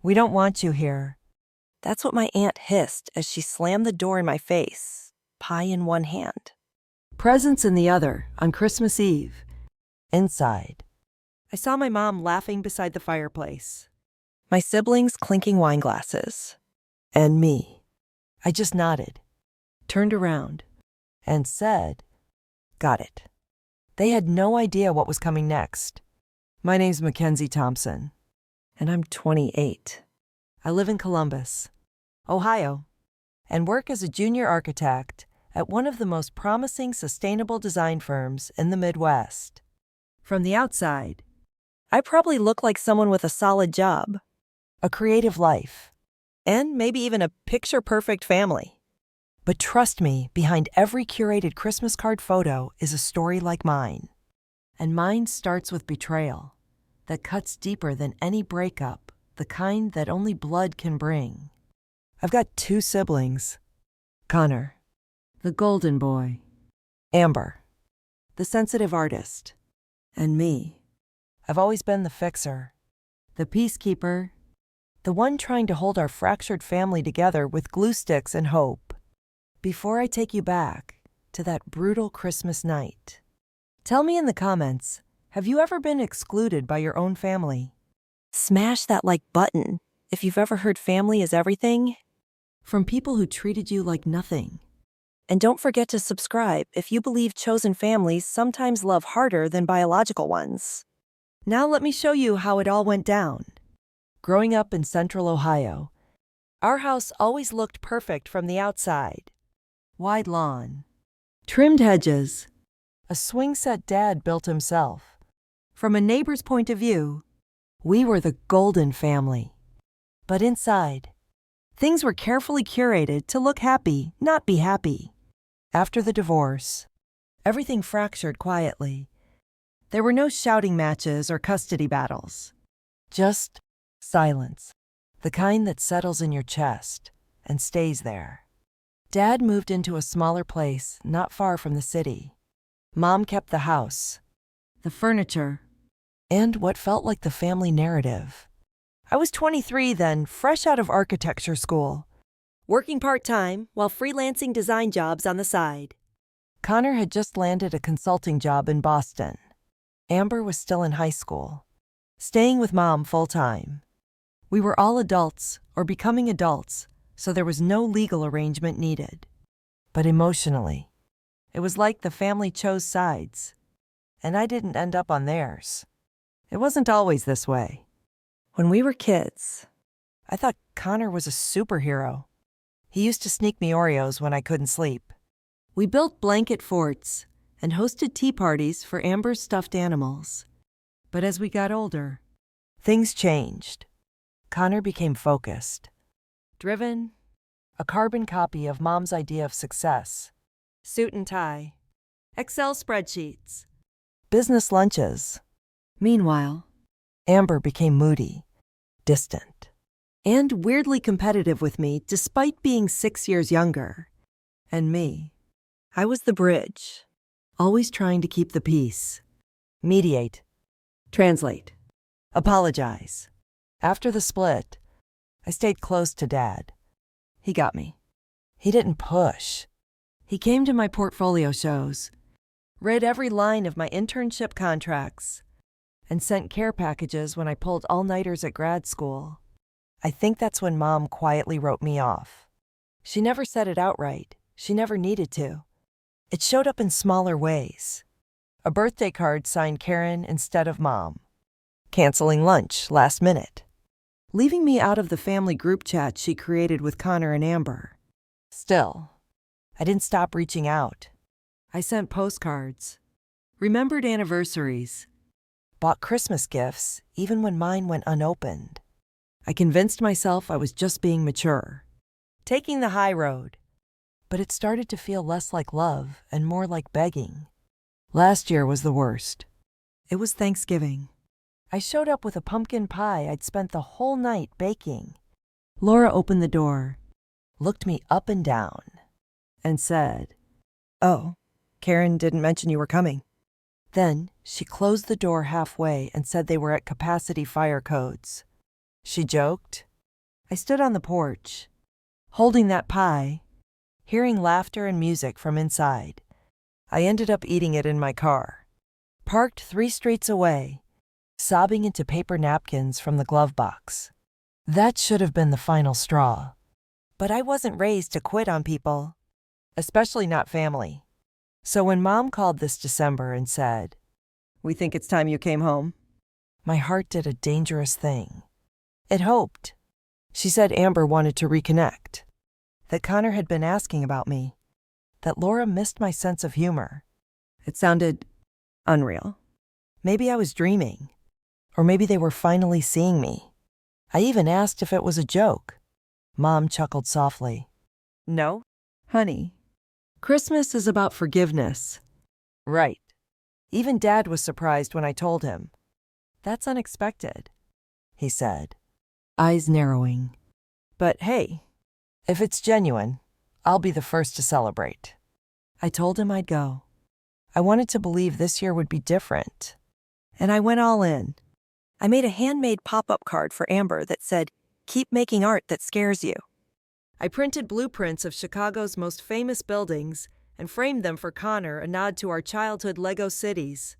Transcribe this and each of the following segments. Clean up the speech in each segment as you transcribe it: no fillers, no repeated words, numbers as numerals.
We don't want you here. That's what my aunt hissed as she slammed the door in my face, pie in one hand. Presents in the other on Christmas Eve. Inside, I saw my mom laughing beside the fireplace, my siblings clinking wine glasses. and me. I just nodded, turned around, and said, "Got it." They had no idea what was coming next. My name's Mackenzie Thompson, And I'm 28. I live in Columbus, Ohio, and work as a junior architect at one of the most promising sustainable design firms in the Midwest. From the outside, I probably look like someone with a solid job, a creative life. and maybe even a picture-perfect family. But trust me, behind every curated Christmas card photo is a story like mine. And mine starts with betrayal that cuts deeper than any breakup, the kind that only blood can bring. I've got 2 siblings. Connor, the golden boy. Amber, the sensitive artist. And me. I've always been the fixer, the peacekeeper, the one trying to hold our fractured family together with glue sticks and hope. Before I take you back to that brutal Christmas night, tell me in the comments, have you ever been excluded by your own family? Smash that like button if you've ever heard family is everything. From people who treated you like nothing? And don't forget to subscribe if you believe chosen families sometimes love harder than biological ones. Now let me show you how it all went down. Growing up in central Ohio, our house always looked perfect from the outside. Wide lawn, trimmed hedges, a swing set Dad built himself. From a neighbor's point of view, we were the golden family. But inside, things were carefully curated to look happy, not be happy. After the divorce, everything fractured quietly. There were no shouting matches or custody battles. Just silence, the kind that settles in your chest and stays there. Dad moved into a smaller place not far from the city. Mom kept the house, the furniture, and what felt like the family narrative. I was 23 then, fresh out of architecture school, Working part-time while freelancing design jobs on the side. Connor had just landed a consulting job in Boston. Amber was still in high school, staying with Mom full-time. We were all adults or becoming adults, so there was no legal arrangement needed. But emotionally, it was like the family chose sides, and I didn't end up on theirs. It wasn't always this way. When we were kids, I thought Connor was a superhero. He used to sneak me Oreos when I couldn't sleep. We built blanket forts and hosted tea parties for Amber's stuffed animals. But as we got older, things changed. Connor became focused, driven, a carbon copy of Mom's idea of success. suit and tie, Excel spreadsheets. Business lunches. Meanwhile, Amber became moody, distant, and weirdly competitive with me despite being 6 years younger. And me, I was the bridge. always trying to keep the peace. Mediate. Translate. Apologize. After the split, I stayed close to Dad. He got me. He didn't push. He came to my portfolio shows, read every line of my internship contracts, and sent care packages when I pulled all-nighters at grad school. I think that's when Mom quietly wrote me off. She never said it outright. She never needed to. It showed up in smaller ways. A birthday card signed Karen instead of Mom. Canceling lunch last minute. Leaving me out of the family group chat she created with Connor and Amber. Still, I didn't stop reaching out. I sent postcards, remembered anniversaries, bought Christmas gifts even when mine went unopened. I convinced myself I was just being mature, taking the high road. But it started to feel less like love and more like begging. Last year was the worst. It was Thanksgiving. I showed up with a pumpkin pie I'd spent the whole night baking. Laura opened the door, looked me up and down, and said, Oh, Karen didn't mention you were coming. Then she closed the door halfway and said they were at capacity fire codes. She joked, I stood on the porch, holding that pie, hearing laughter and music from inside. I ended up eating it in my car, parked 3 streets away, sobbing into paper napkins from the glove box. That should have been the final straw. But I wasn't raised to quit on people, especially not family. So when Mom called this December and said, "We think it's time you came home," my heart did a dangerous thing. It hoped. She said Amber wanted to reconnect, that Connor had been asking about me, that Laura missed my sense of humor. It sounded unreal. Maybe I was dreaming, or maybe they were finally seeing me. I even asked if it was a joke. Mom chuckled softly. "No, honey. Christmas is about forgiveness." Right. Even Dad was surprised when I told him. "That's unexpected," he said, eyes narrowing. "But hey, if it's genuine, I'll be the first to celebrate." I told him I'd go. I wanted to believe this year would be different, and I went all in. I made a handmade pop-up card for Amber that said, "Keep making art that scares you." I printed blueprints of Chicago's most famous buildings and framed them for Connor, a nod to our childhood Lego cities.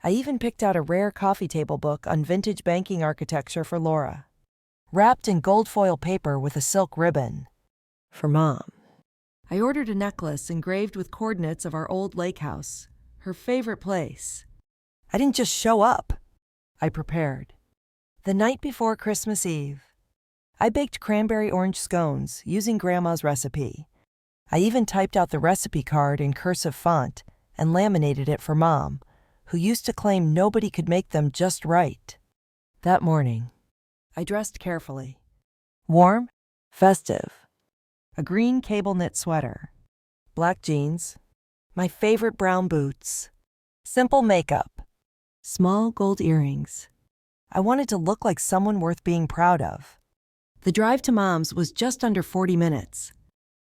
I even picked out a rare coffee table book on vintage banking architecture for Laura, wrapped in gold foil paper with a silk ribbon. For Mom, I ordered a necklace engraved with coordinates of our old lake house, her favorite place. I didn't just show up. I prepared. The night before Christmas Eve, I baked cranberry orange scones using Grandma's recipe. I even typed out the recipe card in cursive font and laminated it for Mom, who used to claim nobody could make them just right. That morning, I dressed carefully. Warm, festive. A green cable knit sweater, black jeans, my favorite brown boots, simple makeup, small gold earrings. I wanted to look like someone worth being proud of. The drive to Mom's was just under 40 minutes.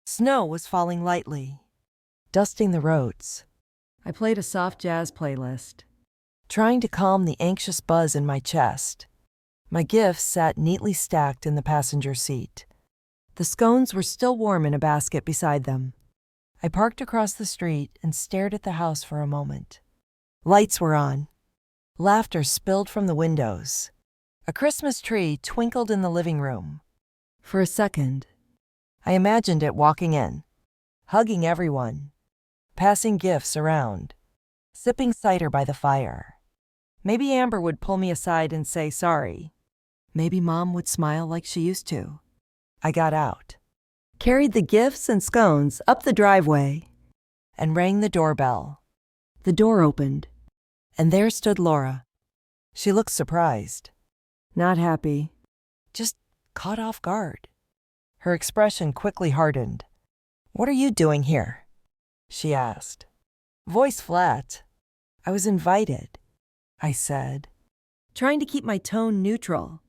Snow was falling lightly, dusting the roads. I played a soft jazz playlist, trying to calm the anxious buzz in my chest. My gifts sat neatly stacked in the passenger seat. The scones were still warm in a basket beside them. I parked across the street and stared at the house for a moment. Lights were on. Laughter spilled from the windows. A Christmas tree twinkled in the living room. For a second, I imagined it walking in, hugging everyone, passing gifts around, sipping cider by the fire. Maybe Amber would pull me aside and say sorry. Maybe Mom would smile like she used to. I got out, carried the gifts and scones up the driveway, and rang the doorbell. The door opened, and there stood Laura. She looked surprised, not happy, just caught off guard. Her expression quickly hardened. "What are you doing here?" she asked, voice flat. "I was invited," I said, trying to keep my tone neutral,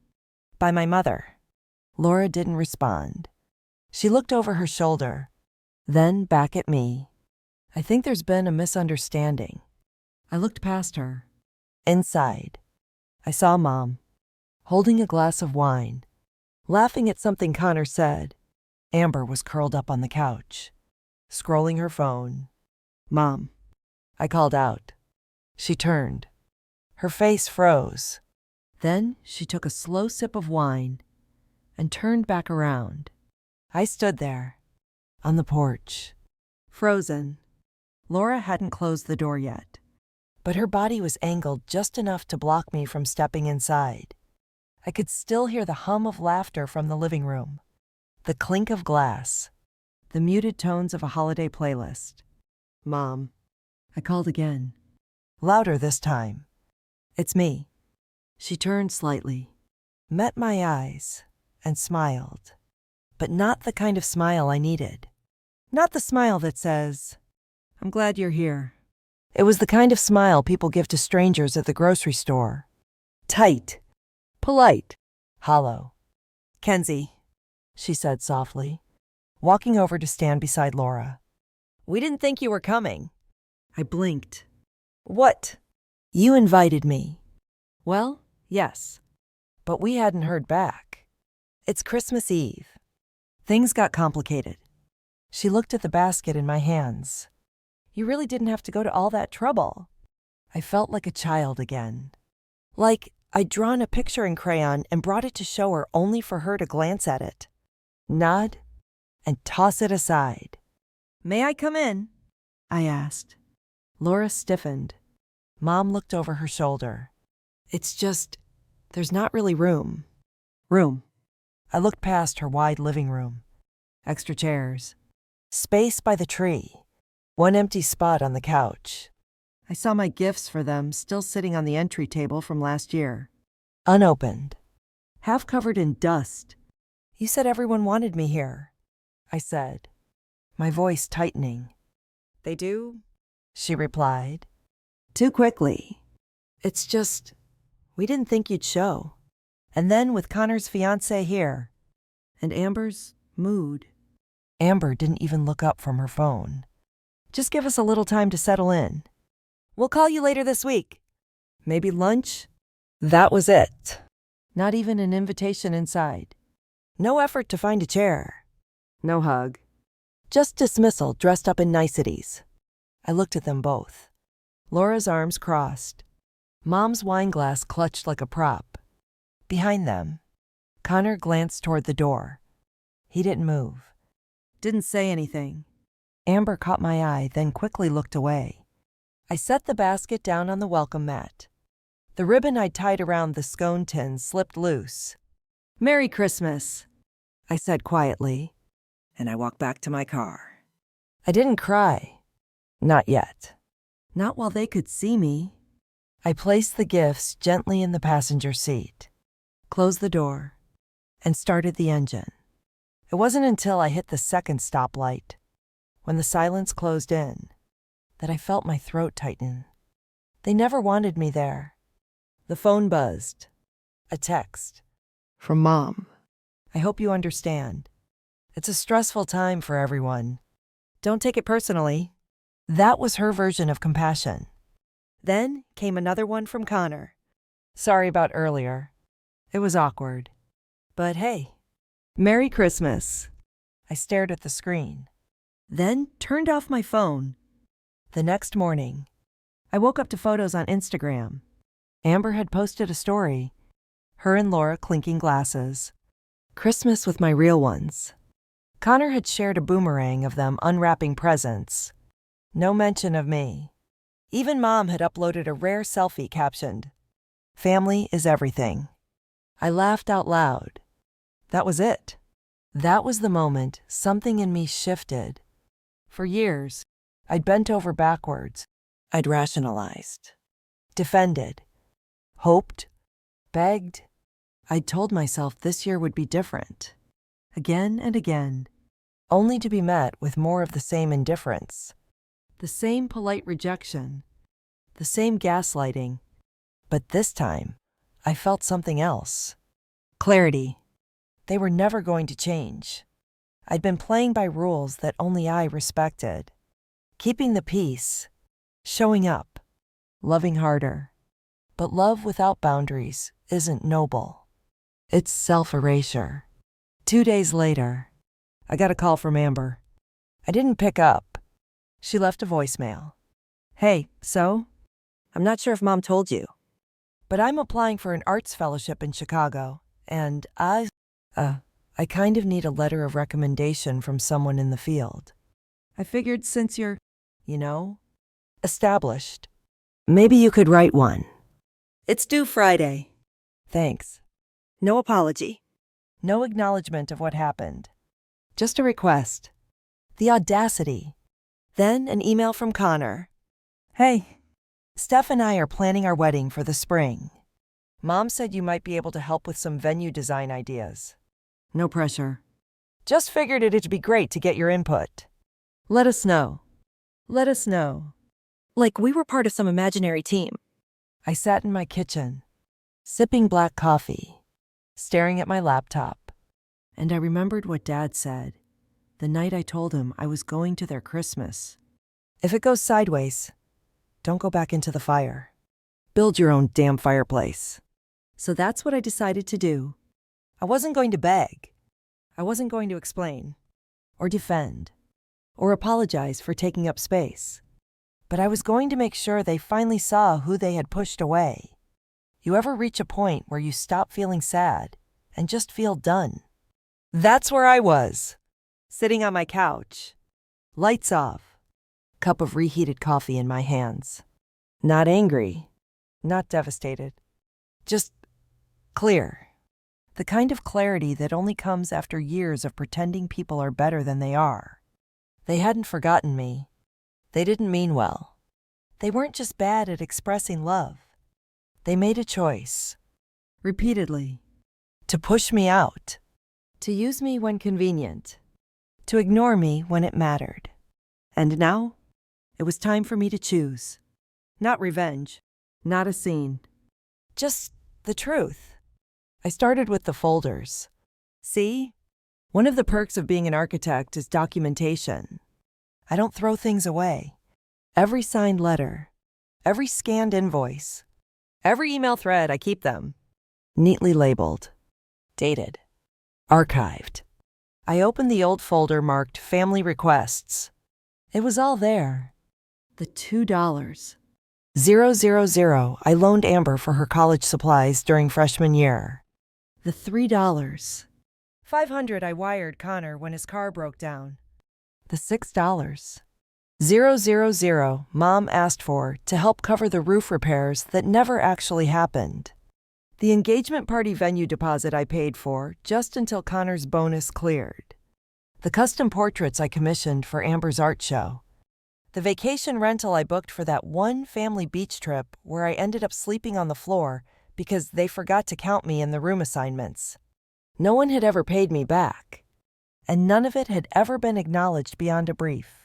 "by my mother." Laura didn't respond. She looked over her shoulder, then back at me. "I think there's been a misunderstanding." I looked past her. Inside, I saw Mom, holding a glass of wine, laughing at something Connor said. Amber was curled up on the couch, scrolling her phone. "Mom," I called out. She turned. Her face froze. Then she took a slow sip of wine and turned back around. I stood there, on the porch, frozen. Laura hadn't closed the door yet, but her body was angled just enough to block me from stepping inside. I could still hear the hum of laughter from the living room, the clink of glass, the muted tones of a holiday playlist. "Mom," I called again, louder this time. "It's me." She turned slightly, met my eyes, and smiled. But not the kind of smile I needed. Not the smile that says, "I'm glad you're here." It was the kind of smile people give to strangers at the grocery store. Tight, polite, hollow. "Kenzie," she said softly, walking over to stand beside Laura. "We didn't think you were coming." I blinked. "What?" "You invited me." "Well, yes, but we hadn't heard back." It's Christmas Eve. Things got complicated. She looked at the basket in my hands. You really didn't have to go to all that trouble. I felt like a child again. Like I'd drawn a picture in crayon and brought it to show her only for her to glance at it, nod, and toss it aside. May I come in? I asked. Laura stiffened. Mom looked over her shoulder. It's just, there's not really room. Room. I looked past her wide living room. Extra chairs. Space by the tree. One empty spot on the couch. I saw my gifts for them still sitting on the entry table from last year. Unopened. Half covered in dust. You said everyone wanted me here, I said, my voice tightening. They do, she replied. Too quickly. It's just, we didn't think you'd show. And then with Connor's fiancé here. And Amber's mood. Amber didn't even look up from her phone. Just give us a little time to settle in. We'll call you later this week. Maybe lunch? That was it. Not even an invitation inside. No effort to find a chair. No hug. Just dismissal dressed up in niceties. I looked at them both. Laura's arms crossed. Mom's wine glass clutched like a prop. Behind them, Connor glanced toward the door. He didn't move. Didn't say anything. Amber caught my eye, then quickly looked away. I set the basket down on the welcome mat. The ribbon I'd tied around the scone tin slipped loose. Merry Christmas, I said quietly, and I walked back to my car. I didn't cry. Not yet. Not while they could see me. I placed the gifts gently in the passenger seat, closed the door, and started the engine. It wasn't until I hit the second stoplight, when the silence closed in, that I felt my throat tighten. They never wanted me there. The phone buzzed. A text. From Mom. I hope you understand. It's a stressful time for everyone. Don't take it personally. That was her version of compassion. Then came another one from Connor. Sorry about earlier. It was awkward. But hey, Merry Christmas. I stared at the screen, then turned off my phone. The next morning, I woke up to photos on Instagram. Amber had posted a story, her and Laura clinking glasses. Christmas with my real ones. Connor had shared a boomerang of them unwrapping presents. No mention of me. Even Mom had uploaded a rare selfie captioned, "Family is everything." I laughed out loud. That was it. That was the moment something in me shifted. For years, I'd bent over backwards. I'd rationalized, defended, hoped, begged. I'd told myself this year would be different. Again and again, only to be met with more of the same indifference. The same polite rejection. The same gaslighting. But this time, I felt something else. Clarity. They were never going to change. I'd been playing by rules that only I respected. Keeping the peace. Showing up. Loving harder. But love without boundaries isn't noble. It's self-erasure. 2 days later, I got a call from Amber. I didn't pick up. She left a voicemail. Hey, so? I'm not sure if Mom told you, but I'm applying for an arts fellowship in Chicago, and I kind of need a letter of recommendation from someone in the field. I figured since you're, established, maybe you could write one. It's due Friday. Thanks. No apology. No acknowledgement of what happened. Just a request. The audacity. Then an email from Connor. Hey, Steph and I are planning our wedding for the spring. Mom said you might be able to help with some venue design ideas. No pressure. Just figured it'd be great to get your input. Let us know. Let us know. Like we were part of some imaginary team. I sat in my kitchen, sipping black coffee, staring at my laptop. And I remembered what Dad said the night I told him I was going to their Christmas. If it goes sideways, don't go back into the fire. Build your own damn fireplace. So that's what I decided to do. I wasn't going to beg. I wasn't going to explain, or defend, or apologize for taking up space. But I was going to make sure they finally saw who they had pushed away. You ever reach a point where you stop feeling sad and just feel done? That's where I was, sitting on my couch, lights off, cup of reheated coffee in my hands. Not angry, not devastated, just clear. The kind of clarity that only comes after years of pretending people are better than they are. They hadn't forgotten me. They didn't mean well. They weren't just bad at expressing love. They made a choice, repeatedly, to push me out, to use me when convenient, to ignore me when it mattered. And now, it was time for me to choose. Not revenge, not a scene, just the truth. I started with the folders. See? One of the perks of being an architect is documentation. I don't throw things away. Every signed letter, every scanned invoice, every email thread, I keep them. Neatly labeled, dated, archived. I opened the old folder marked Family Requests. It was all there. The $2. 000 I loaned Amber for her college supplies during freshman year. The $3. 500 I wired Connor when his car broke down. The $6. 000 Mom asked for to help cover the roof repairs that never actually happened. The engagement party venue deposit I paid for just until Connor's bonus cleared. The custom portraits I commissioned for Amber's art show. The vacation rental I booked for that one family beach trip where I ended up sleeping on the floor because they forgot to count me in the room assignments. No one had ever paid me back, and none of it had ever been acknowledged beyond a brief.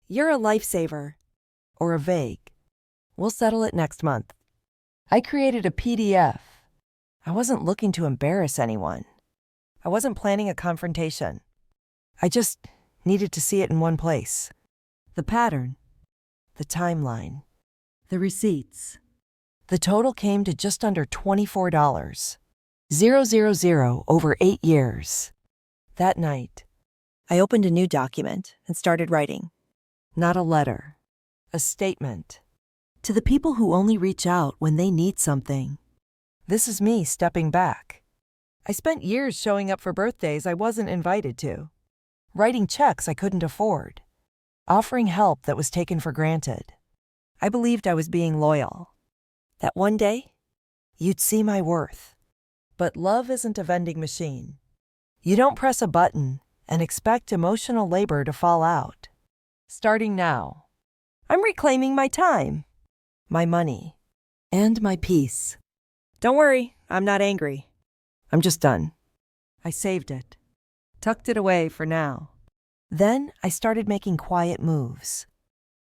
You're a lifesaver, or a vague. We'll settle it next month. I created a PDF. I wasn't looking to embarrass anyone. I wasn't planning a confrontation. I just needed to see it in one place. The pattern, the timeline, the receipts. The total came to just under $24. 000 over 8 years. That night, I opened a new document and started writing. Not a letter, a statement. To the people who only reach out when they need something. This is me stepping back. I spent years showing up for birthdays I wasn't invited to, writing checks I couldn't afford, offering help that was taken for granted. I believed I was being loyal, that one day, you'd see my worth. But love isn't a vending machine. You don't press a button and expect emotional labor to fall out. Starting now, I'm reclaiming my time, my money, and my peace. Don't worry, I'm not angry. I'm just done. I saved it, tucked it away for now. Then I started making quiet moves.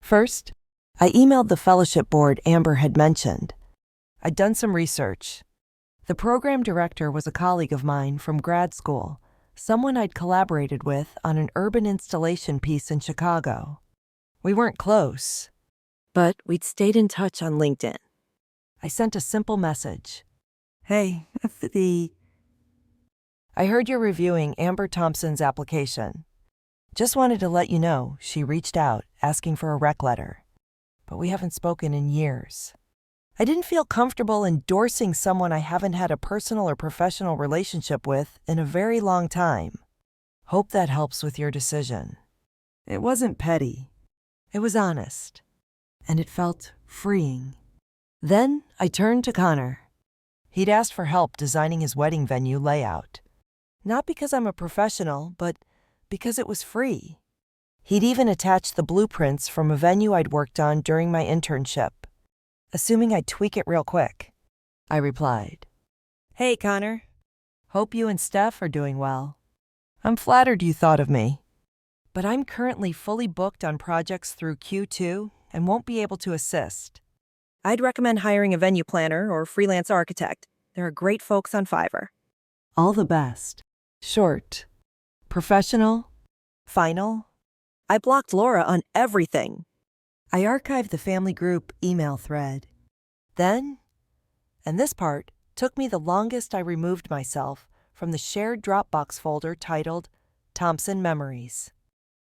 First, I emailed the fellowship board Amber had mentioned. I'd done some research. The program director was a colleague of mine from grad school, someone I'd collaborated with on an urban installation piece in Chicago. We weren't close, But we'd stayed in touch on LinkedIn. I sent a simple message. Hey, I heard you're reviewing Amber Thompson's application. Just wanted to let you know she reached out asking for a rec letter, but we haven't spoken in years. I didn't feel comfortable endorsing someone I haven't had a personal or professional relationship with in a very long time. Hope that helps with your decision. It wasn't petty. It was honest. And it felt freeing. Then I turned to Connor. He'd asked for help designing his wedding venue layout. Not because I'm a professional, but because it was free. He'd even attached the blueprints from a venue I'd worked on during my internship. Assuming I'd tweak it real quick, I replied. Hey, Connor. Hope you and Steph are doing well. I'm flattered you thought of me. But I'm currently fully booked on projects through Q2 and won't be able to assist. I'd recommend hiring a venue planner or freelance architect. There are great folks on Fiverr. All the best. Short. Professional. Final. I blocked Laura on everything. I archived the family group email thread. Then, and this part took me the longest, I removed myself from the shared Dropbox folder titled Thompson Memories.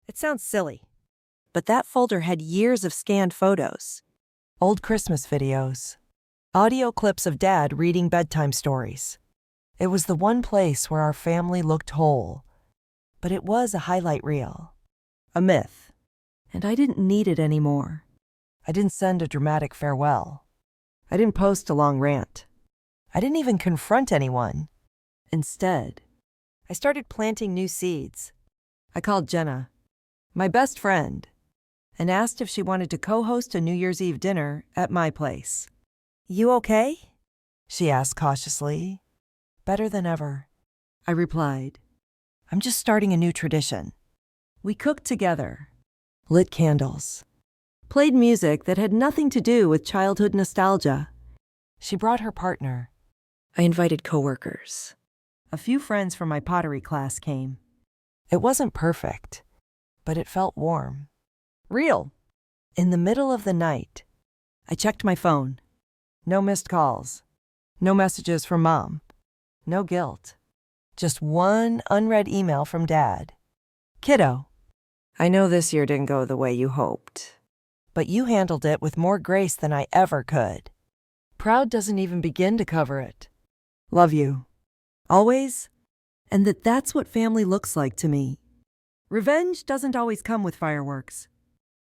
It sounds silly, but that folder had years of scanned photos. Old Christmas videos. Audio clips of Dad reading bedtime stories. It was the one place where our family looked whole. But it was a highlight reel. A myth. And I didn't need it anymore. I didn't send a dramatic farewell. I didn't post a long rant. I didn't even confront anyone. Instead, I started planting new seeds. I called Jenna, my best friend, and asked if she wanted to co-host a New Year's Eve dinner at my place. You okay? She asked cautiously. Better than ever, I replied. I'm just starting a new tradition. We cooked together, lit candles, played music that had nothing to do with childhood nostalgia. She brought her partner. I invited coworkers. A few friends from my pottery class came. It wasn't perfect, but it felt warm. Real. In the middle of the night, I checked my phone. No missed calls. No messages from Mom. No guilt. Just one unread email from Dad. Kiddo, I know this year didn't go the way you hoped, but you handled it with more grace than I ever could. Proud doesn't even begin to cover it. Love you. Always. And that's what family looks like to me. Revenge doesn't always come with fireworks.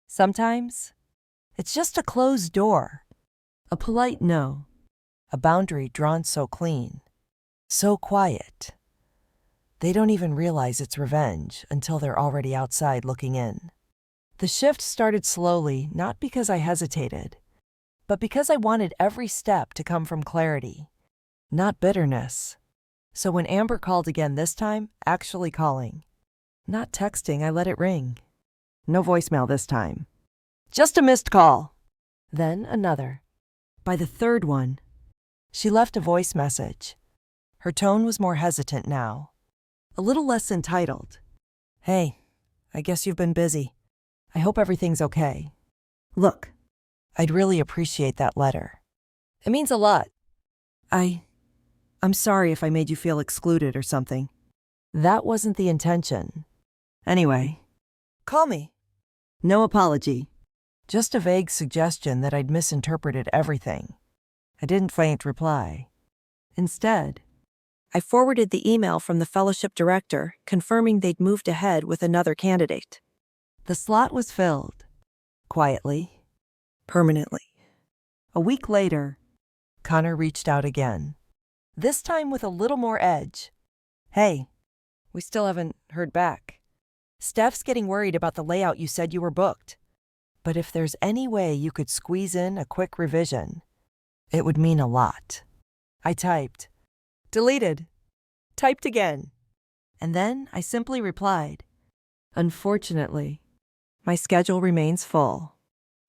Sometimes, it's just a closed door. A polite no. A boundary drawn so clean. So quiet. They don't even realize it's revenge until they're already outside looking in. The shift started slowly, not because I hesitated, but because I wanted every step to come from clarity, not bitterness. So when Amber called again this time, actually calling. Not texting, I let it ring. No voicemail this time. Just a missed call. Then another. By the third one, she left a voice message. Her tone was more hesitant now. A little less entitled. Hey, I guess you've been busy. I hope everything's okay. Look, I'd really appreciate that letter. It means a lot. I'm sorry if I made you feel excluded or something. That wasn't the intention. Anyway, call me. No apology. Just a vague suggestion that I'd misinterpreted everything. I didn't faint reply. Instead, I forwarded the email from the fellowship director confirming they'd moved ahead with another candidate. the slot was filled. Quietly. Permanently. A week later, Connor reached out again. This time with a little more edge. Hey, we still haven't heard back. Steph's getting worried about the layout you said you were booked. But if there's any way you could squeeze in a quick revision, it would mean a lot. I typed. Deleted. Typed again. And then I simply replied, unfortunately, my schedule remains full.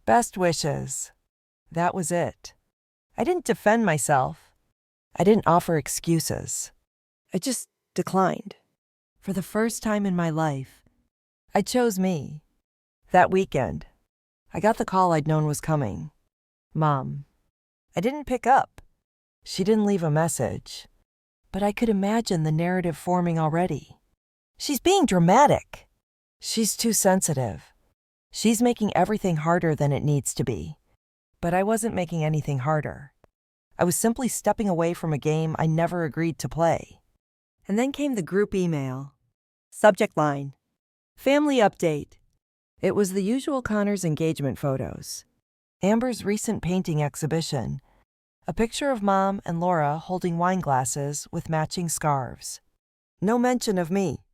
Best wishes. That was it. I didn't defend myself. I didn't offer excuses. I just declined. For the first time in my life, I chose me. That weekend, I got the call I'd known was coming. Mom. I didn't pick up. She didn't leave a message. But I could imagine the narrative forming already. She's being dramatic. She's too sensitive. She's making everything harder than it needs to be. But I wasn't making anything harder. I was simply stepping away from a game I never agreed to play. And then came the group email. Subject line. Family update. It was the usual Connor's engagement photos. Amber's recent painting exhibition. A picture of Mom and Laura holding wine glasses with matching scarves. No mention of me.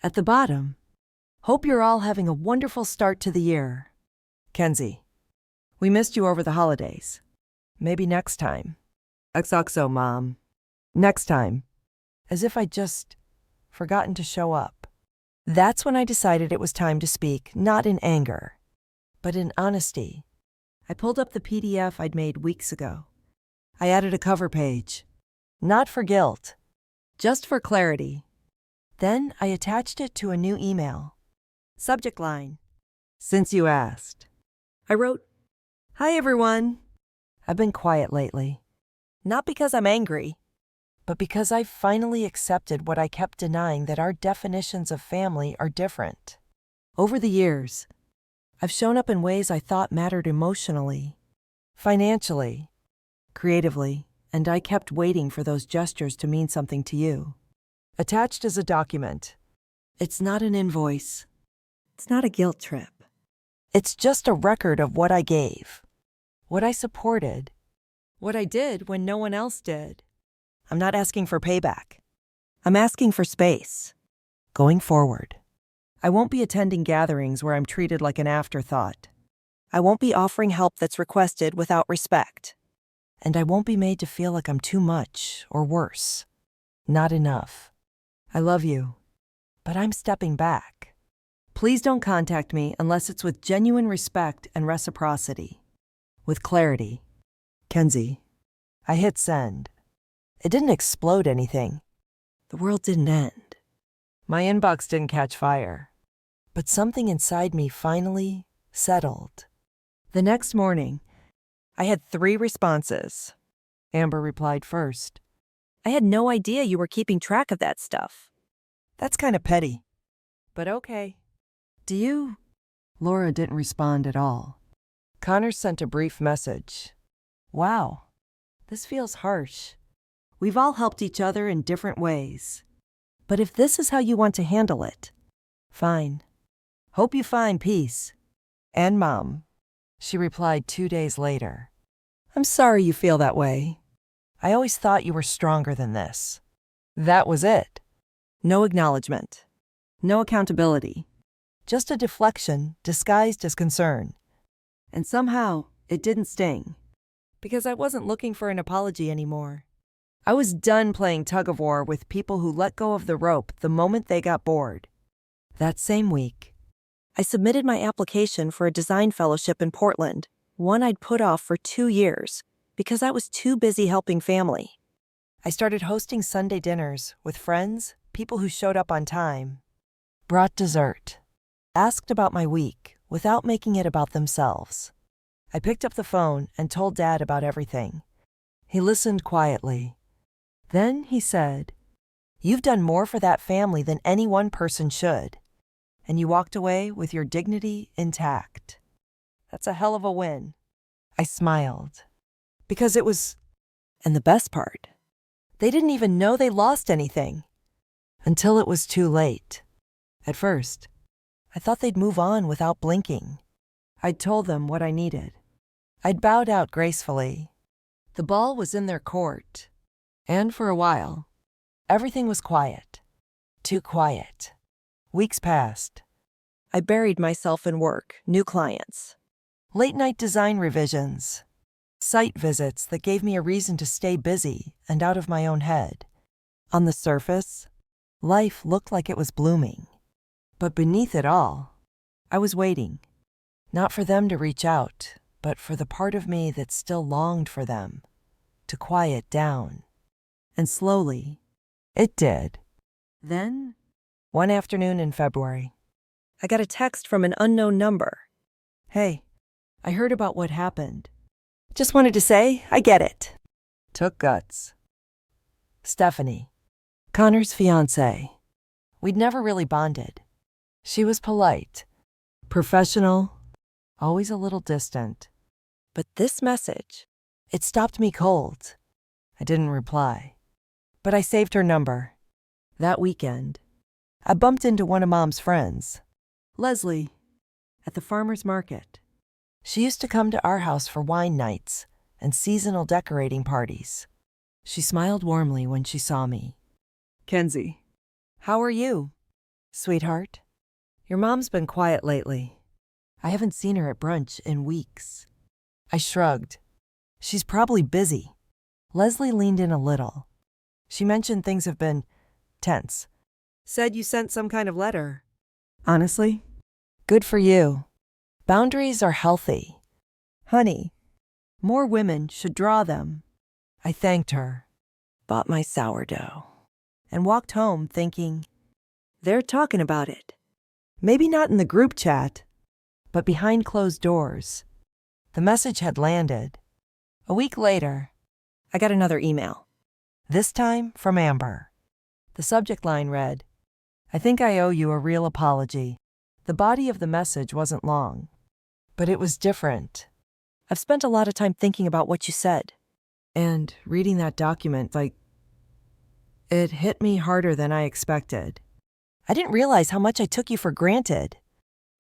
At the bottom, hope you're all having a wonderful start to the year. Kenzie. We missed you over the holidays. Maybe next time. XOXO, Mom. Next time. As if I'd just forgotten to show up. That's when I decided it was time to speak, not in anger, but in honesty. I pulled up the PDF I'd made weeks ago. I added a cover page. Not for guilt, just for clarity. Then I attached it to a new email. Subject line. Since you asked. I wrote, Hi everyone. I've been quiet lately. Not because I'm angry, but because I finally accepted what I kept denying, that our definitions of family are different. Over the years, I've shown up in ways I thought mattered emotionally, financially, creatively, and I kept waiting for those gestures to mean something to you. Attached is a document. It's not an invoice. It's not a guilt trip. It's just a record of what I gave, what I supported, what I did when no one else did. I'm not asking for payback. I'm asking for space. Going forward, I won't be attending gatherings where I'm treated like an afterthought. I won't be offering help that's requested without respect. And I won't be made to feel like I'm too much, or worse, not enough. I love you, but I'm stepping back. Please don't contact me unless it's with genuine respect and reciprocity. With clarity. Kenzie. I hit send. It didn't explode anything. The world didn't end. My inbox didn't catch fire. But something inside me finally settled. The next morning, I had 3 responses. Amber replied first. I had no idea you were keeping track of that stuff. That's kind of petty. But okay. Do you? Laura didn't respond at all. Connor sent a brief message. Wow, this feels harsh. We've all helped each other in different ways. But if this is how you want to handle it, fine. Hope you find peace. And Mom, she replied 2 days later. I'm sorry you feel that way. I always thought you were stronger than this. That was it. No acknowledgement. No accountability. Just a deflection disguised as concern. And somehow, it didn't sting. Because I wasn't looking for an apology anymore. I was done playing tug-of-war with people who let go of the rope the moment they got bored. That same week, I submitted my application for a design fellowship in Portland, one I'd put off for 2 years, because I was too busy helping family. I started hosting Sunday dinners with friends, people who showed up on time, brought dessert, asked about my week without making it about themselves. I picked up the phone and told Dad about everything. He listened quietly. Then he said, "You've done more for that family than any one person should, and you walked away with your dignity intact. That's a hell of a win." I smiled. Because it was, And the best part, they didn't even know they lost anything. Until it was too late. At first, I thought they'd move on without blinking. I'd told them what I needed. I'd bowed out gracefully. The ball was in their court. And for a while, everything was quiet. Too quiet. Weeks passed. I buried myself in work, new clients. Late-night design revisions. Site visits that gave me a reason to stay busy and out of my own head. On the surface, life looked like it was blooming. But beneath it all, I was waiting. Not for them to reach out, but for the part of me that still longed for them to quiet down. And slowly, it did. Then, one afternoon in February, I got a text from an unknown number. "Hey, I heard about what happened. Just wanted to say, I get it." Took guts. Stephanie, Connor's fiancée. We'd never really bonded. She was polite, professional, always a little distant. But this message, It stopped me cold. I didn't reply. But I saved her number. That weekend, I bumped into one of Mom's friends, Leslie, at the farmer's market. She used to come to our house for wine nights and seasonal decorating parties. She smiled warmly when she saw me. "Kenzie, how are you, sweetheart? Your mom's been quiet lately. I haven't seen her at brunch in weeks." I shrugged. "She's probably busy." Leslie leaned in a little. She mentioned things have been tense. "Said you sent some kind of letter." "Honestly, good for you. Boundaries are healthy. Honey, more women should draw them." I thanked her, bought my sourdough. and walked home thinking, They're talking about it. maybe not in the group chat, but behind closed doors. The message had landed. A week later, I got another email. This time from Amber. The subject line read, "I think I owe you a real apology." The body of the message wasn't long, but it was different. I've spent a lot of time thinking about what you said. And reading that document, it hit me harder than I expected. I didn't realize how much I took you for granted,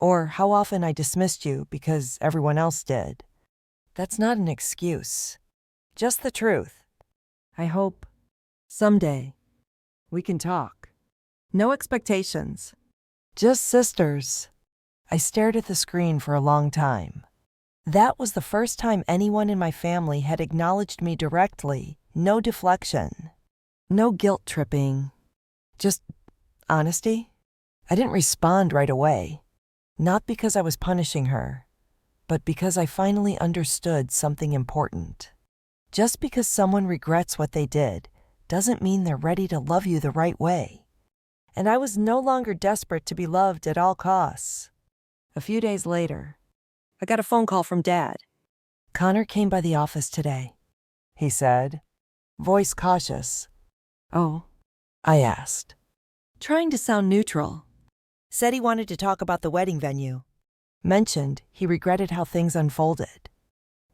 or how often I dismissed you because everyone else did. That's not an excuse, just the truth. I hope someday we can talk. No expectations, just sisters. I stared at the screen for a long time. That was the first time anyone in my family had acknowledged me directly. No deflection, no guilt tripping, just honesty. I didn't respond right away, not because I was punishing her, but because I finally understood something important. Just because someone regrets what they did doesn't mean they're ready to love you the right way. And I was no longer desperate to be loved at all costs. A few days later, I got a phone call from Dad. "Connor came by the office today," he said, voice cautious. "Oh?" I asked, trying to sound neutral. Said he wanted to talk about the wedding venue. Mentioned he regretted how things unfolded,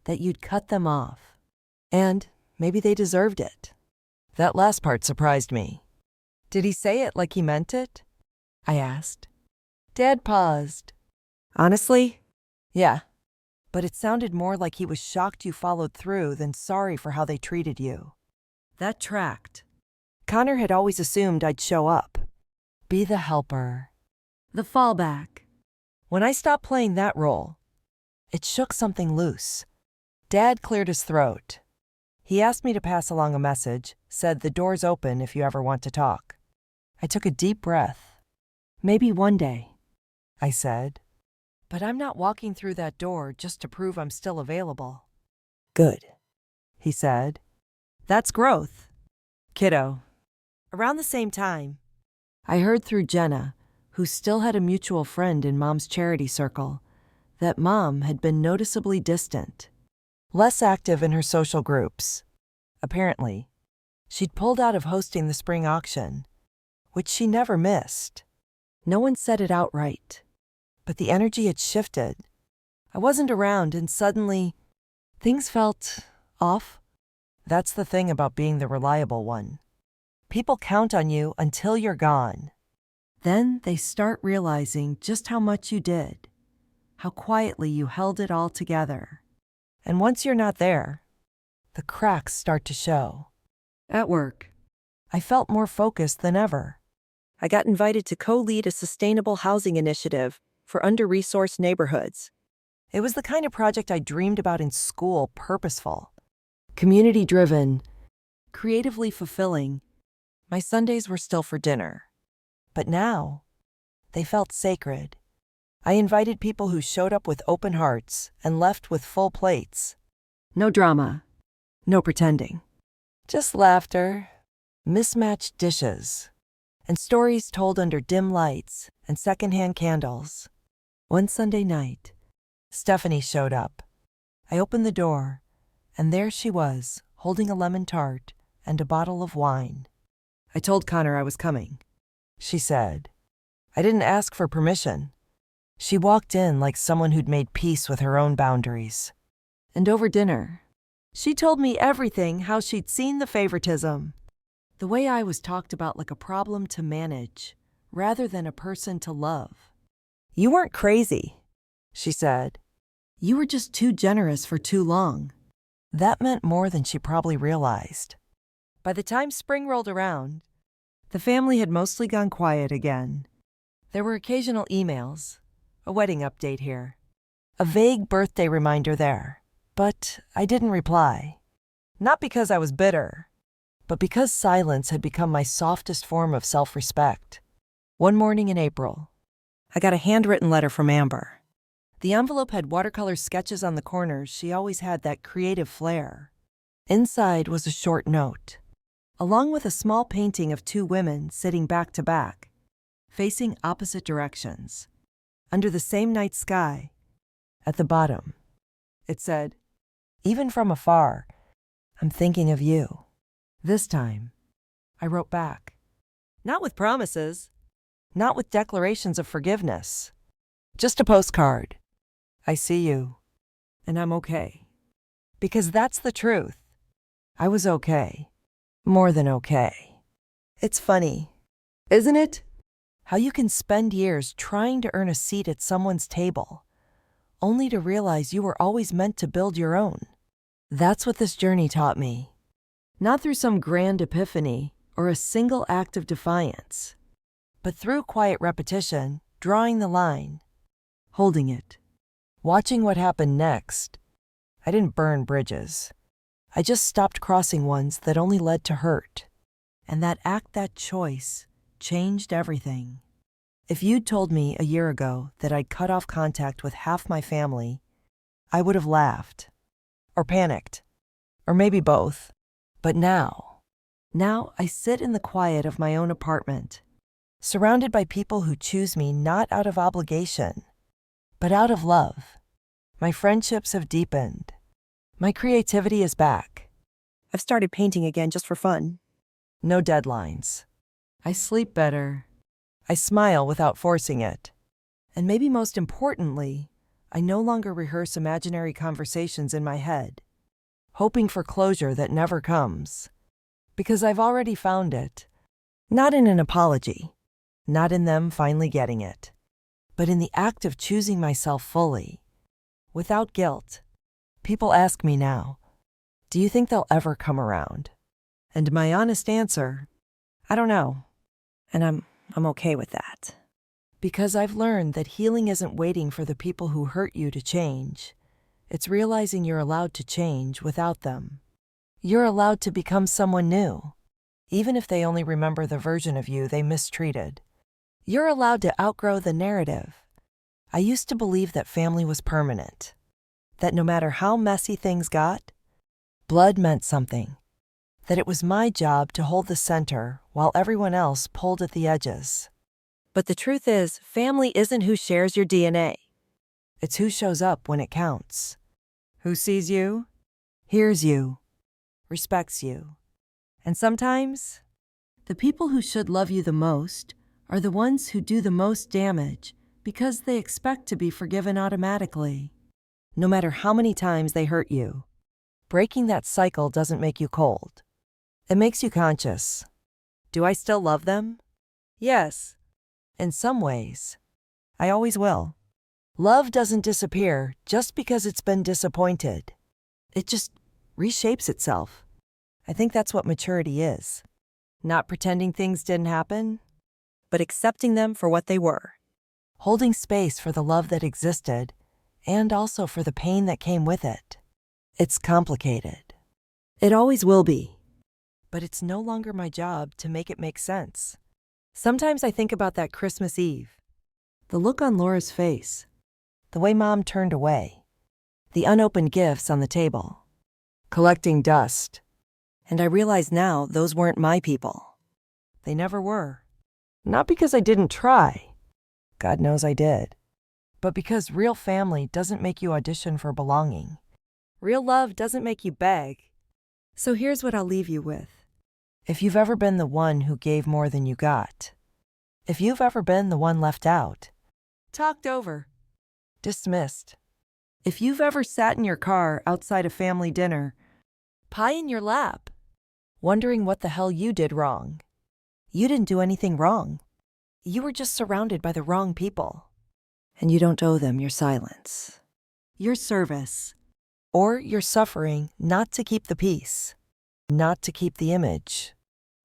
that you'd cut them off, and maybe they deserved it. That last part surprised me. "Did he say it like he meant it?" I asked. Dad paused. "Honestly? Yeah. But it sounded more like he was shocked you followed through than sorry for how they treated you." That tracked. Connor had always assumed I'd show up, be the helper, the fallback. When I stopped playing that role, it shook something loose. Dad cleared his throat. He asked me to pass along a message, said the door's open if you ever want to talk. I took a deep breath. "Maybe one day," I said. "But I'm not walking through that door just to prove I'm still available." "Good," he said. "That's growth, kiddo." Around the same time, I heard through Jenna, who still had a mutual friend in Mom's charity circle, that Mom had been noticeably distant, less active in her social groups. Apparently, she'd pulled out of hosting the spring auction, which she never missed. No one said it outright, but the energy had shifted. I wasn't around, and suddenly, things felt off. That's the thing about being the reliable one. People count on you until you're gone. Then they start realizing just how much you did, how quietly you held it all together. And once you're not there, the cracks start to show. At work, I felt more focused than ever. I got invited to co-lead a sustainable housing initiative for under-resourced neighborhoods. It was the kind of project I dreamed about in school, purposeful, community-driven, creatively fulfilling. My Sundays were still for dinner. But now, they felt sacred. I invited people who showed up with open hearts and left with full plates. No drama, no pretending. Just laughter, mismatched dishes, and stories told under dim lights and secondhand candles. One Sunday night, Stephanie showed up. I opened the door, and there she was, holding a lemon tart and a bottle of wine. "I told Connor I was coming," she said. I didn't ask for permission. She walked in like someone who'd made peace with her own boundaries. And over dinner, she told me everything, how she'd seen the favoritism. The way I was talked about like a problem to manage, rather than a person to love. "You weren't crazy," she said. "You were just too generous for too long." That meant more than she probably realized. By the time spring rolled around, the family had mostly gone quiet again. There were occasional emails, a wedding update here, a vague birthday reminder there, but I didn't reply. Not because I was bitter, but because silence had become my softest form of self-respect. One morning in April, I got a handwritten letter from Amber. The envelope had watercolor sketches on the corners. She always had that creative flair. Inside was a short note, along with a small painting of two women sitting back to back, facing opposite directions, under the same night sky. At the bottom, it said, "Even from afar, I'm thinking of you." This time, I wrote back. Not with promises, not with declarations of forgiveness, just a postcard. I see you, and I'm okay. Because that's the truth. I was okay. More than okay. It's funny, isn't it? How you can spend years trying to earn a seat at someone's table, only to realize you were always meant to build your own. That's what this journey taught me. Not through some grand epiphany or a single act of defiance, but through quiet repetition, drawing the line, holding it, watching what happened next. I didn't burn bridges. I just stopped crossing ones that only led to hurt. And that act, that choice, changed everything. If you'd told me a year ago that I'd cut off contact with half my family, I would have laughed. Or panicked. Or maybe both. But now I sit in the quiet of my own apartment, surrounded by people who choose me not out of obligation, but out of love. My friendships have deepened. My creativity is back. I've started painting again just for fun. No deadlines. I sleep better. I smile without forcing it. And maybe most importantly, I no longer rehearse imaginary conversations in my head, hoping for closure that never comes. Because I've already found it. Not in an apology, not in them finally getting it, but in the act of choosing myself fully, without guilt. People ask me now, do you think they'll ever come around? And my honest answer, I don't know. And I'm okay with that. Because I've learned that healing isn't waiting for the people who hurt you to change. It's realizing you're allowed to change without them. You're allowed to become someone new, even if they only remember the version of you they mistreated. You're allowed to outgrow the narrative. I used to believe that family was permanent, that no matter how messy things got, blood meant something, that it was my job to hold the center while everyone else pulled at the edges. But the truth is, family isn't who shares your DNA. It's who shows up when it counts. Who sees you, hears you, respects you. And sometimes, the people who should love you the most are the ones who do the most damage because they expect to be forgiven automatically, no matter how many times they hurt you. Breaking that cycle doesn't make you cold. It makes you conscious. Do I still love them? Yes. In some ways. I always will. Love doesn't disappear just because it's been disappointed. It just reshapes itself. I think that's what maturity is. Not pretending things didn't happen, But accepting them for what they were. holding space for the love that existed and also for the pain that came with it. It's complicated. It always will be. But it's no longer my job to make it make sense. Sometimes I think about that Christmas Eve. The look on Laura's face. The way Mom turned away. The unopened gifts on the table. Collecting dust. And I realize now those weren't my people. They never were. Not because I didn't try. God knows I did. But because real family doesn't make you audition for belonging. Real love doesn't make you beg. So here's what I'll leave you with. If you've ever been the one who gave more than you got, if you've ever been the one left out, talked over, dismissed, if you've ever sat in your car outside a family dinner, pie in your lap, wondering what the hell you did wrong, you didn't do anything wrong. You were just surrounded by the wrong people. And you don't owe them your silence, your service, or your suffering not to keep the peace. Not to keep the image,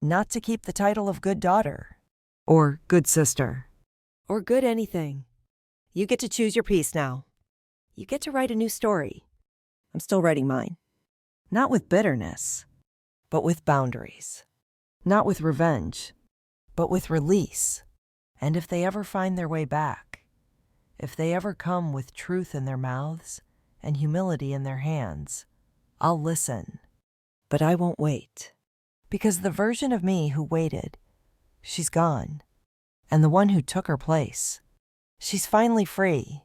not to keep the title of good daughter, or good sister, or good anything. You get to choose your piece now. You get to write a new story. I'm still writing mine. Not with bitterness, but with boundaries. Not with revenge, but with release. And if they ever find their way back, if they ever come with truth in their mouths and humility in their hands, I'll listen. But I won't wait. Because the version of me who waited, she's gone. And the one who took her place, she's finally free.